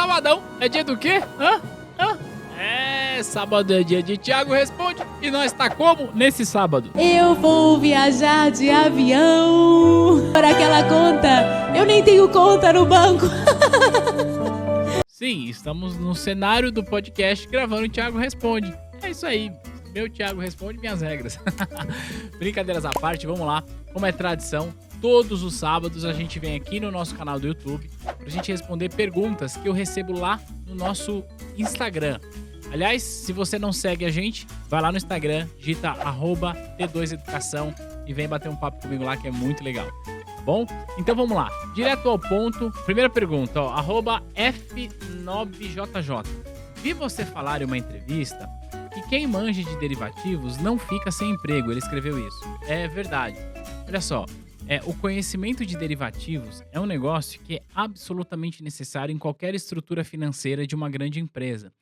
sabadão é dia do quê? Sábado é dia de Thiago Responde. E nós tá como nesse sábado? Eu vou viajar de avião. Para aquela conta, eu nem tenho conta no banco. Sim, estamos no cenário do podcast gravando o Thiago Responde. É isso aí, meu Thiago Responde, minhas regras. Brincadeiras à parte, vamos lá. Como é tradição, todos os sábados a gente vem aqui no nosso canal do YouTube pra gente responder perguntas que eu recebo lá no nosso Instagram. Aliás, se você não segue a gente, vai lá no Instagram, digita @T2Educação e vem bater um papo comigo lá que é muito legal. Bom, então vamos lá, direto ao ponto. Primeira pergunta, ó, @F9JJ. Vi você falar em uma entrevista que quem manja de derivativos não fica sem emprego. Ele escreveu isso. É verdade. Olha só, o conhecimento de derivativos é um negócio que é absolutamente necessário em qualquer estrutura financeira de uma grande empresa.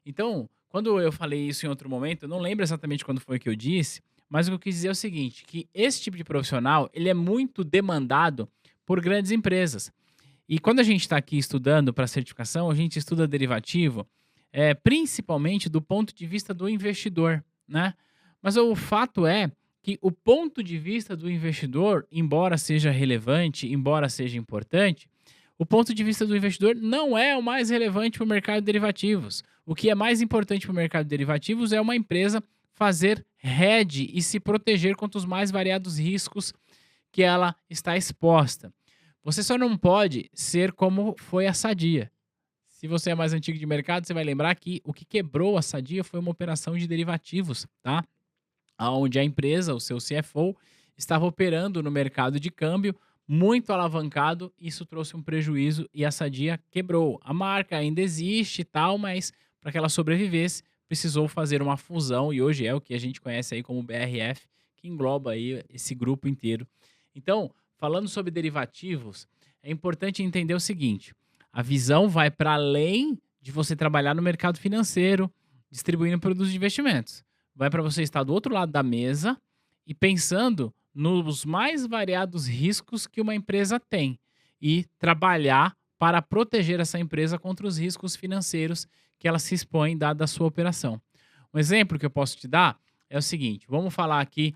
Então, quando eu falei isso em outro momento, eu não lembro exatamente quando foi que eu disse, mas o que eu quis dizer é o seguinte, que esse tipo de profissional, ele é muito demandado por grandes empresas. E quando a gente está aqui estudando para certificação, a gente estuda derivativo, principalmente do ponto de vista do investidor, né? Mas o fato é que o ponto de vista do investidor, embora seja relevante, embora seja importante, o ponto de vista do investidor não é o mais relevante para o mercado de derivativos. O que é mais importante para o mercado de derivativos é uma empresa fazer hedge e se proteger contra os mais variados riscos que ela está exposta. Você só não pode ser como foi a Sadia. Se você é mais antigo de mercado, você vai lembrar que o que quebrou a Sadia foi uma operação de derivativos, tá? Onde a empresa, o seu CFO, estava operando no mercado de câmbio muito alavancado, isso trouxe um prejuízo e a Sadia quebrou. A marca ainda existe e tal, mas para que ela sobrevivesse, precisou fazer uma fusão e hoje é o que a gente conhece aí como BRF, que engloba aí esse grupo inteiro. Então, falando sobre derivativos, é importante entender o seguinte, a visão vai para além de você trabalhar no mercado financeiro, distribuindo produtos de investimentos. Vai para você estar do outro lado da mesa e pensando nos mais variados riscos que uma empresa tem e trabalhar para proteger essa empresa contra os riscos financeiros que ela se expõe dada a sua operação. Um exemplo que eu posso te dar é o seguinte, vamos falar aqui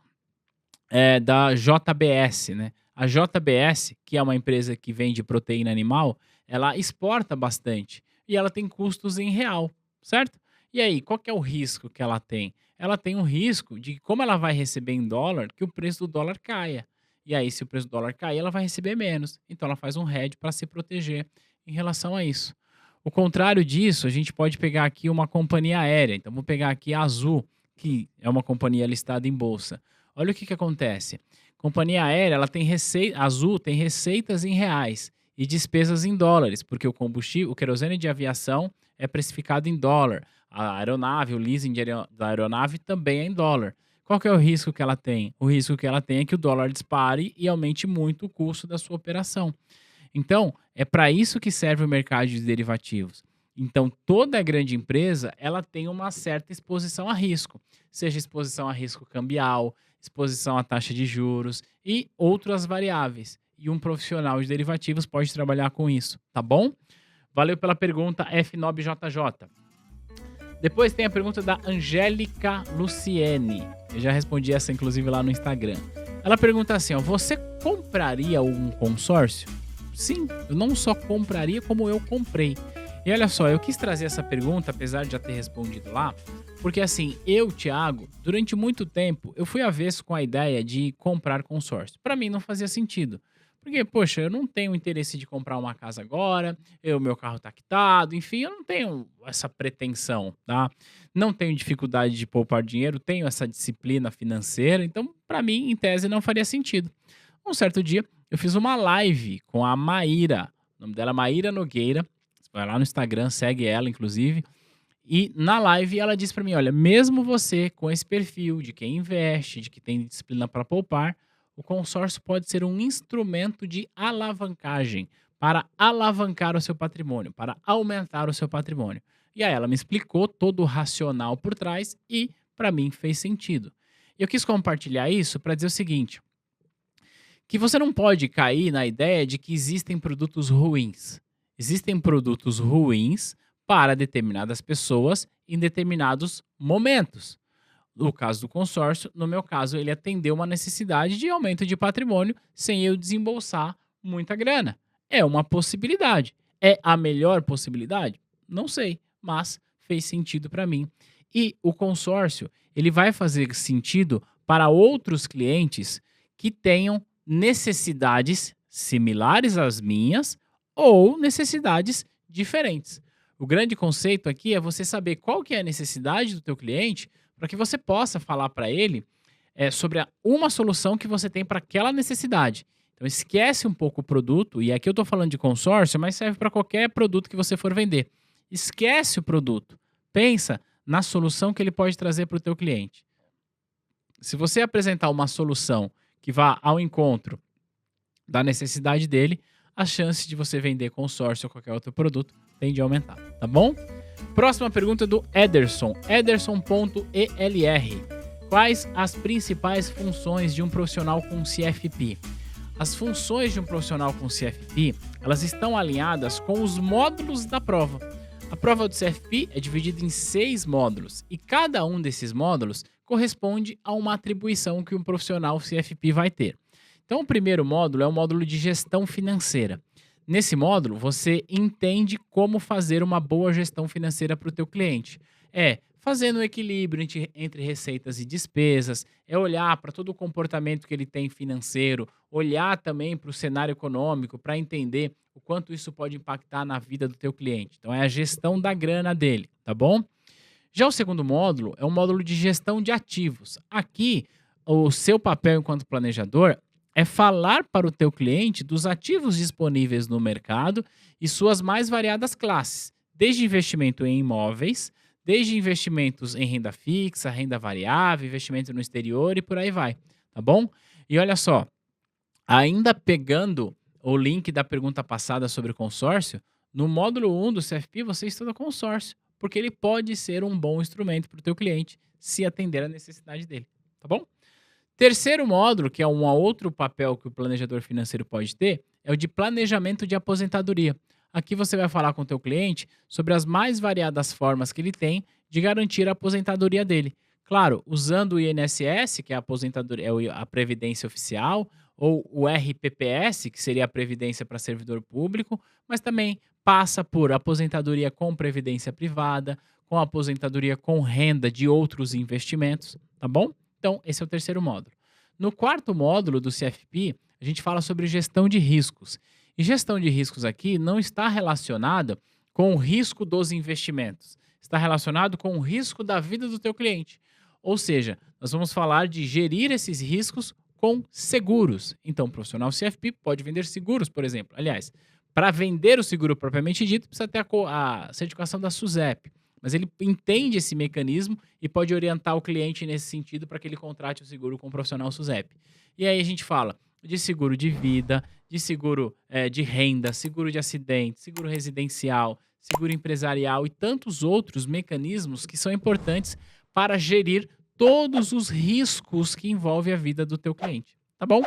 da JBS, né? A JBS, que é uma empresa que vende proteína animal, ela exporta bastante e ela tem custos em real, certo? E aí, qual que é o risco que ela tem? Ela tem um risco de que, como ela vai receber em dólar, que o preço do dólar caia. E aí, se o preço do dólar cair, ela vai receber menos. Então, ela faz um hedge para se proteger em relação a isso. O contrário disso, a gente pode pegar aqui uma companhia aérea. Então, vou pegar aqui a Azul, que é uma companhia listada em bolsa. Olha o que acontece. Companhia aérea, ela tem Azul tem receitas em reais e despesas em dólares, porque o combustível, o querosene de aviação é precificado em dólar. A aeronave, o leasing da aeronave também é em dólar. Qual que é o risco que ela tem? O risco que ela tem é que o dólar dispare e aumente muito o custo da sua operação. Então, é para isso que serve o mercado de derivativos. Então, toda grande empresa, ela tem uma certa exposição a risco. Seja exposição a risco cambial, exposição à taxa de juros e outras variáveis. E um profissional de derivativos pode trabalhar com isso, tá bom? Valeu pela pergunta, F9JJ. Depois tem a pergunta da Angélica Luciene. Eu já respondi essa, inclusive, lá no Instagram. Ela pergunta assim, ó, você compraria um consórcio? Sim, eu não só compraria, como eu comprei. E olha só, eu quis trazer essa pergunta, apesar de já ter respondido lá, porque assim, eu, Thiago, durante muito tempo, eu fui avesso com a ideia de comprar consórcio. Para mim não fazia sentido. Porque, poxa, eu não tenho interesse de comprar uma casa agora, meu carro tá quitado, enfim, eu não tenho essa pretensão, tá? Não tenho dificuldade de poupar dinheiro, tenho essa disciplina financeira, então, para mim, em tese, não faria sentido. Um certo dia, eu fiz uma live com a Maíra, o nome dela é Maíra Nogueira, você vai lá no Instagram, segue ela, inclusive, e na live ela disse para mim, olha, mesmo você com esse perfil de quem investe, de que tem disciplina para poupar, o consórcio pode ser um instrumento de alavancagem para alavancar o seu patrimônio, para aumentar o seu patrimônio. E aí ela me explicou todo o racional por trás e, para mim, fez sentido. Eu quis compartilhar isso para dizer o seguinte, que você não pode cair na ideia de que existem produtos ruins. Existem produtos ruins para determinadas pessoas em determinados momentos. No caso do consórcio, no meu caso, ele atendeu uma necessidade de aumento de patrimônio sem eu desembolsar muita grana. É uma possibilidade. É a melhor possibilidade? Não sei, mas fez sentido para mim. E o consórcio, ele vai fazer sentido para outros clientes que tenham necessidades similares às minhas ou necessidades diferentes. O grande conceito aqui é você saber qual que é a necessidade do teu cliente para que você possa falar para ele sobre uma solução que você tem para aquela necessidade. Então esquece um pouco o produto, e aqui eu estou falando de consórcio, mas serve para qualquer produto que você for vender. Esquece o produto. Pensa na solução que ele pode trazer para o teu cliente. Se você apresentar uma solução que vá ao encontro da necessidade dele, a chance de você vender consórcio ou qualquer outro produto tende a aumentar, tá bom? Próxima pergunta é do Ederson, ederson.elr. Quais as principais funções de um profissional com CFP? As funções de um profissional com CFP, elas estão alinhadas com os módulos da prova. A prova do CFP é dividida em 6 módulos e cada um desses módulos corresponde a uma atribuição que um profissional CFP vai ter. Então, o primeiro módulo é o módulo de gestão financeira. Nesse módulo, você entende como fazer uma boa gestão financeira para o teu cliente. É fazendo um equilíbrio entre receitas e despesas, é olhar para todo o comportamento que ele tem financeiro, olhar também para o cenário econômico para entender o quanto isso pode impactar na vida do teu cliente. Então, é a gestão da grana dele, tá bom? Já o segundo módulo é um módulo de gestão de ativos. Aqui, o seu papel enquanto planejador é falar para o teu cliente dos ativos disponíveis no mercado e suas mais variadas classes, desde investimento em imóveis, desde investimentos em renda fixa, renda variável, investimento no exterior e por aí vai, tá bom? E olha só, ainda pegando o link da pergunta passada sobre consórcio, no módulo 1 do CFP você estuda consórcio, porque ele pode ser um bom instrumento para o teu cliente se atender à necessidade dele, tá bom? Terceiro módulo, que é um outro papel que o planejador financeiro pode ter, é o de planejamento de aposentadoria. Aqui você vai falar com o teu cliente sobre as mais variadas formas que ele tem de garantir a aposentadoria dele. Claro, usando o INSS, que é a aposentadoria, a previdência oficial, ou o RPPS, que seria a previdência para servidor público, mas também passa por aposentadoria com previdência privada, com aposentadoria com renda de outros investimentos, tá bom? Então, esse é o terceiro módulo. No quarto módulo do CFP, a gente fala sobre gestão de riscos. E gestão de riscos aqui não está relacionada com o risco dos investimentos. Está relacionado com o risco da vida do teu cliente. Ou seja, nós vamos falar de gerir esses riscos com seguros. Então, o profissional CFP pode vender seguros, por exemplo. Aliás, para vender o seguro propriamente dito, precisa ter a certificação da SUSEP. Mas ele entende esse mecanismo e pode orientar o cliente nesse sentido para que ele contrate o seguro com o profissional SUSEP. E aí a gente fala de seguro de vida, de seguro de renda, seguro de acidente, seguro residencial, seguro empresarial e tantos outros mecanismos que são importantes para gerir todos os riscos que envolvem a vida do teu cliente, tá bom?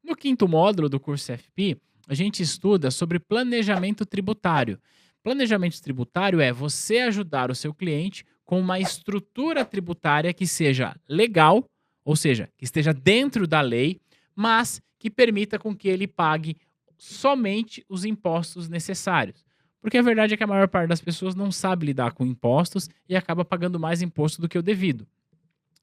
No quinto módulo do curso CFP, a gente estuda sobre planejamento tributário. Planejamento tributário é você ajudar o seu cliente com uma estrutura tributária que seja legal, ou seja, que esteja dentro da lei, mas que permita com que ele pague somente os impostos necessários. Porque a verdade é que a maior parte das pessoas não sabe lidar com impostos e acaba pagando mais imposto do que o devido.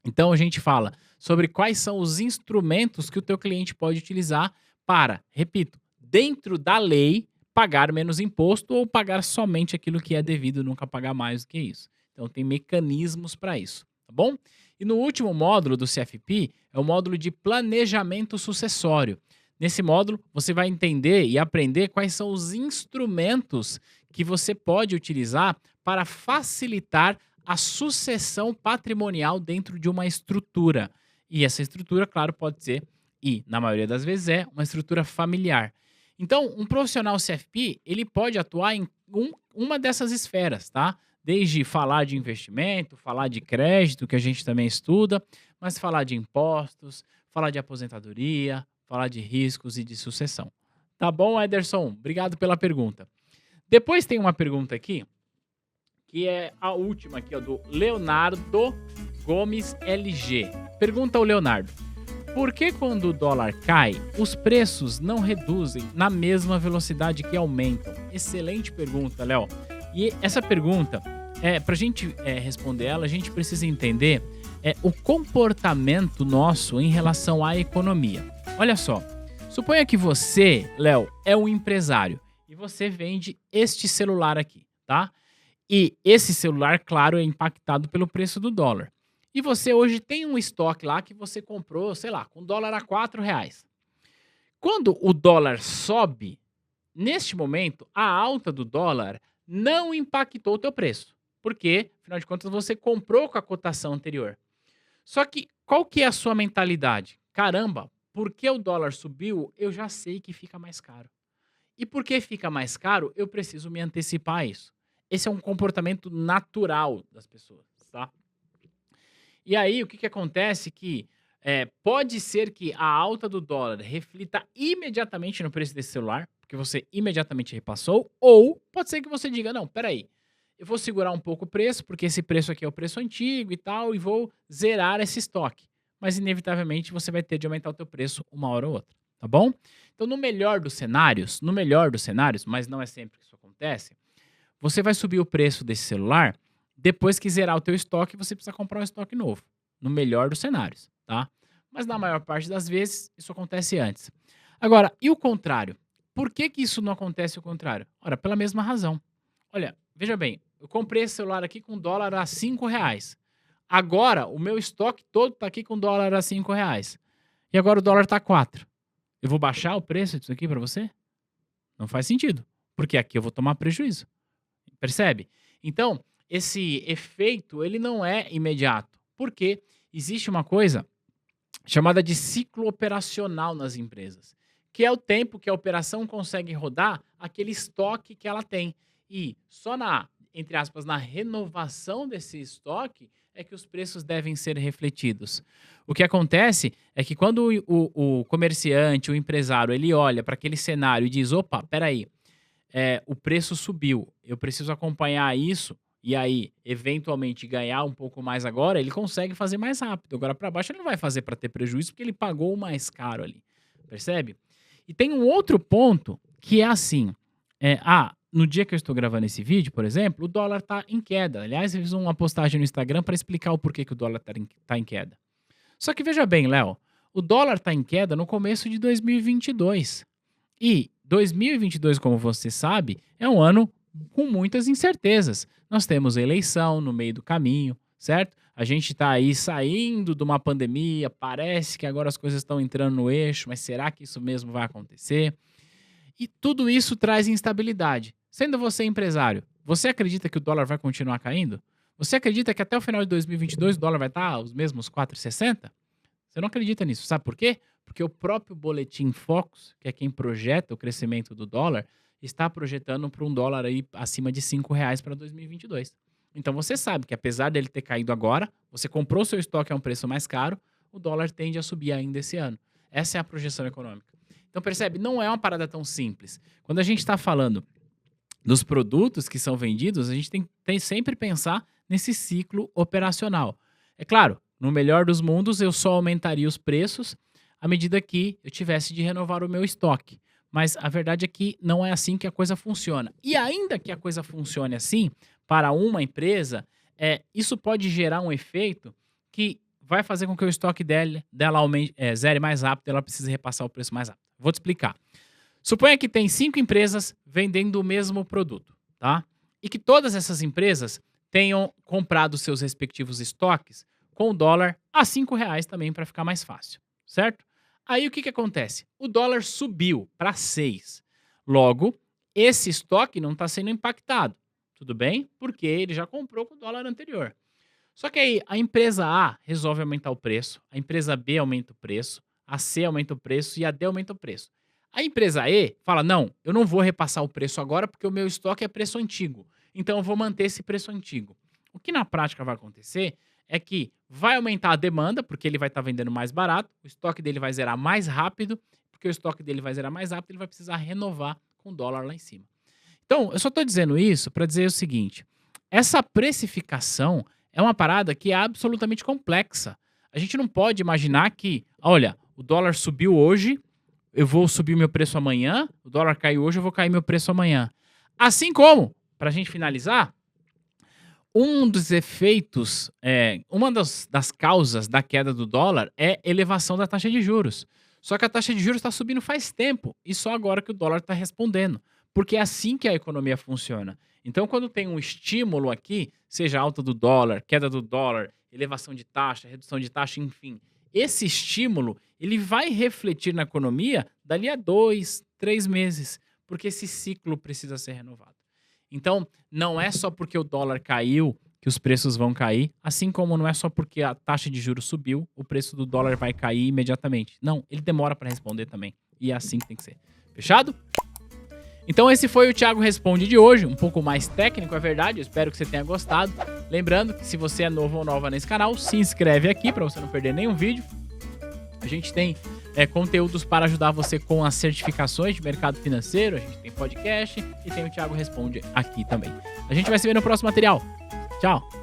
Então a gente fala sobre quais são os instrumentos que o teu cliente pode utilizar para, repito, dentro da lei, pagar menos imposto ou pagar somente aquilo que é devido, nunca pagar mais do que isso. Então tem mecanismos para isso, tá bom? E no último módulo do CFP é o módulo de planejamento sucessório. Nesse módulo, você vai entender e aprender quais são os instrumentos que você pode utilizar para facilitar a sucessão patrimonial dentro de uma estrutura. E essa estrutura, claro, pode ser, e na maioria das vezes é, uma estrutura familiar. Então, um profissional CFP, ele pode atuar em uma dessas esferas, tá? Desde falar de investimento, falar de crédito, que a gente também estuda, mas falar de impostos, falar de aposentadoria, falar de riscos e de sucessão. Tá bom, Ederson? Obrigado pela pergunta. Depois tem uma pergunta aqui, que é a última aqui, ó, do Leonardo Gomes LG. Pergunta ao Leonardo: por que quando o dólar cai, os preços não reduzem na mesma velocidade que aumentam? Excelente pergunta, Léo. E essa pergunta, pra gente responder ela, a gente precisa entender o comportamento nosso em relação à economia. Olha só, suponha que você, Léo, é um empresário e você vende este celular aqui, tá? E esse celular, claro, é impactado pelo preço do dólar. E você hoje tem um estoque lá que você comprou, sei lá, com dólar a R$ 4. Quando o dólar sobe, neste momento, a alta do dólar não impactou o teu preço. Porque, afinal de contas, você comprou com a cotação anterior. Só que, qual que é a sua mentalidade? Caramba, porque o dólar subiu, eu já sei que fica mais caro. E porque fica mais caro, eu preciso me antecipar a isso. Esse é um comportamento natural das pessoas, tá? E aí, o que acontece que pode ser que a alta do dólar reflita imediatamente no preço desse celular, porque você imediatamente repassou, ou pode ser que você diga, não, peraí, eu vou segurar um pouco o preço, porque esse preço aqui é o preço antigo e tal, e vou zerar esse estoque. Mas, inevitavelmente, você vai ter de aumentar o teu preço uma hora ou outra, tá bom? Então, no melhor dos cenários, mas não é sempre que isso acontece, você vai subir o preço desse celular, depois que zerar o teu estoque, você precisa comprar um estoque novo. No melhor dos cenários, tá? Mas na maior parte das vezes, isso acontece antes. Agora, e o contrário? Por que isso não acontece o contrário? Ora, pela mesma razão. Olha, veja bem, eu comprei esse celular aqui com dólar a R$ 5. Agora, o meu estoque todo tá aqui com dólar a R$ 5. E agora o dólar tá 4. Eu vou baixar o preço disso aqui para você? Não faz sentido, porque aqui eu vou tomar prejuízo. Percebe? Então, esse efeito, ele não é imediato, porque existe uma coisa chamada de ciclo operacional nas empresas, que é o tempo que a operação consegue rodar aquele estoque que ela tem. E só entre aspas, na renovação desse estoque é que os preços devem ser refletidos. O que acontece é que quando o comerciante, o empresário, ele olha para aquele cenário e diz, opa, peraí, o preço subiu, eu preciso acompanhar isso, e aí, eventualmente, ganhar um pouco mais agora, ele consegue fazer mais rápido. Agora, para baixo, ele não vai fazer para ter prejuízo, porque ele pagou o mais caro ali. Percebe? E tem um outro ponto, que é assim. No dia que eu estou gravando esse vídeo, por exemplo, o dólar está em queda. Aliás, eu fiz uma postagem no Instagram para explicar o porquê que o dólar tá em queda. Só que veja bem, Léo, o dólar está em queda no começo de 2022. E 2022, como você sabe, é um ano com muitas incertezas. Nós temos eleição no meio do caminho, certo? A gente está aí saindo de uma pandemia, parece que agora as coisas estão entrando no eixo, mas será que isso mesmo vai acontecer? E tudo isso traz instabilidade. Sendo você empresário, você acredita que o dólar vai continuar caindo? Você acredita que até o final de 2022 o dólar vai estar os mesmos 4,60? Você não acredita nisso, sabe por quê? Porque o próprio Boletim Focus, que é quem projeta o crescimento do dólar, está projetando para um dólar aí acima de R$ 5 para 2022. Então você sabe que apesar dele ter caído agora, você comprou seu estoque a um preço mais caro, o dólar tende a subir ainda esse ano. Essa é a projeção econômica. Então percebe, não é uma parada tão simples. Quando a gente está falando dos produtos que são vendidos, a gente tem sempre pensar nesse ciclo operacional. É claro, no melhor dos mundos, eu só aumentaria os preços à medida que eu tivesse de renovar o meu estoque. Mas a verdade é que não é assim que a coisa funciona. E ainda que a coisa funcione assim, para uma empresa, isso pode gerar um efeito que vai fazer com que o estoque dela zere mais rápido e ela precise repassar o preço mais rápido. Vou te explicar. Suponha que tem 5 empresas vendendo o mesmo produto, tá? E que todas essas empresas tenham comprado seus respectivos estoques com o dólar a R$ 5 também, para ficar mais fácil, certo? Aí o que acontece? O dólar subiu para 6. Logo, esse estoque não está sendo impactado. Tudo bem? Porque ele já comprou com o dólar anterior. Só que aí a empresa A resolve aumentar o preço, a empresa B aumenta o preço, a C aumenta o preço e a D aumenta o preço. A empresa E fala, não, eu não vou repassar o preço agora porque o meu estoque é preço antigo. Então eu vou manter esse preço antigo. O que na prática vai acontecer é que vai aumentar a demanda, porque ele vai estar vendendo mais barato, o estoque dele vai zerar mais rápido, porque o estoque dele vai zerar mais rápido, ele vai precisar renovar com o dólar lá em cima. Então, eu só tô dizendo isso para dizer o seguinte: essa precificação é uma parada que é absolutamente complexa. A gente não pode imaginar que, olha, o dólar subiu hoje, eu vou subir meu preço amanhã, o dólar caiu hoje, eu vou cair meu preço amanhã. Assim como, pra gente finalizar, um dos efeitos, uma das causas da queda do dólar é elevação da taxa de juros. Só que a taxa de juros está subindo faz tempo e só agora que o dólar está respondendo. Porque é assim que a economia funciona. Então, quando tem um estímulo aqui, seja alta do dólar, queda do dólar, elevação de taxa, redução de taxa, enfim, esse estímulo ele vai refletir na economia dali a 2, 3 meses, porque esse ciclo precisa ser renovado. Então, não é só porque o dólar caiu que os preços vão cair, assim como não é só porque a taxa de juros subiu, o preço do dólar vai cair imediatamente. Não, ele demora para responder também. E é assim que tem que ser. Fechado? Então esse foi o Thiago Responde de hoje, um pouco mais técnico, é verdade, eu espero que você tenha gostado. Lembrando que se você é novo ou nova nesse canal, se inscreve aqui para você não perder nenhum vídeo. A gente tem conteúdos para ajudar você com as certificações de mercado financeiro, a gente tem podcast e tem o Thiago Responde aqui também. A gente vai se ver no próximo material. Tchau!